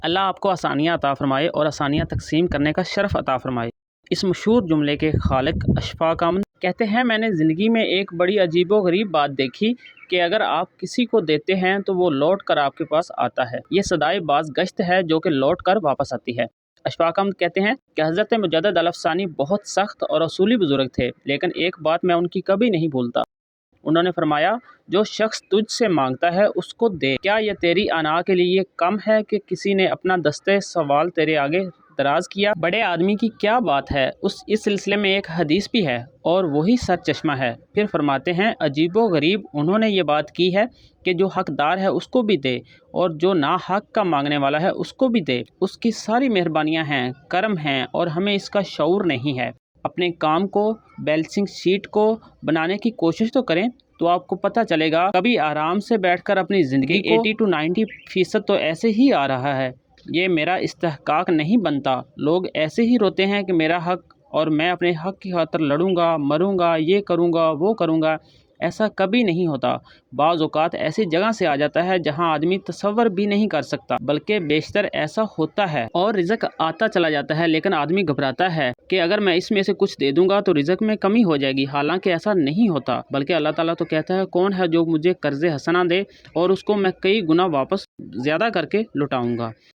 اللہ آپ کو آسانیاں عطا فرمائے اور آسانیاں تقسیم کرنے کا شرف عطا فرمائے۔ اس مشہور جملے کے خالق اشفاق امن کہتے ہیں، میں نے زندگی میں ایک بڑی عجیب و غریب بات دیکھی کہ اگر آپ کسی کو دیتے ہیں تو وہ لوٹ کر آپ کے پاس آتا ہے۔ یہ صدائے باز گشت ہے جو کہ لوٹ کر واپس آتی ہے۔ اشفاق احمد کہتے ہیں کہ حضرت مجدد الافسانی بہت سخت اور اصولی بزرگ تھے، لیکن ایک بات میں ان کی کبھی نہیں بھولتا۔ انہوں نے فرمایا، جو شخص تجھ سے مانگتا ہے اس کو دے۔ کیا یہ تیری انا کے لیے کم ہے کہ کسی نے اپنا دستِ سوال تیرے آگے دراز کیا؟ بڑے آدمی کی کیا بات ہے۔ اس سلسلے میں ایک حدیث بھی ہے اور وہی سرچشمہ ہے۔ پھر فرماتے ہیں، عجیب و غریب انہوں نے یہ بات کی ہے کہ جو حقدار ہے اس کو بھی دے اور جو ناحق کا مانگنے والا ہے اس کو بھی دے۔ اس کی ساری مہربانیاں ہیں، کرم ہیں اور ہمیں اس کا شعور نہیں ہے۔ اپنے کام کو بیلنس شیٹ کو بنانے کی کوشش تو کریں تو آپ کو پتہ چلے گا کبھی آرام سے بیٹھ کر اپنی زندگی کو 80 سے 90% تو ایسے ہی آ رہا ہے۔ یہ میرا استحقاق نہیں بنتا۔ لوگ ایسے ہی روتے ہیں کہ میرا حق اور میں اپنے حق کی خاطر لڑوں گا، مروں گا، یہ کروں گا، وہ کروں گا۔ ایسا کبھی نہیں ہوتا۔ بعض اوقات ایسی جگہ سے آ جاتا ہے جہاں آدمی تصور بھی نہیں کر سکتا، بلکہ بیشتر ایسا ہوتا ہے اور رزق آتا چلا جاتا ہے، لیکن آدمی گھبراتا ہے کہ اگر میں اس میں سے کچھ دے دوں گا تو رزق میں کمی ہو جائے گی۔ حالانکہ ایسا نہیں ہوتا، بلکہ اللہ تعالیٰ تو کہتا ہے، کون ہے جو مجھے قرض حسنہ دے اور اس کو میں کئی گنا واپس زیادہ کر کے لوٹاؤں گا۔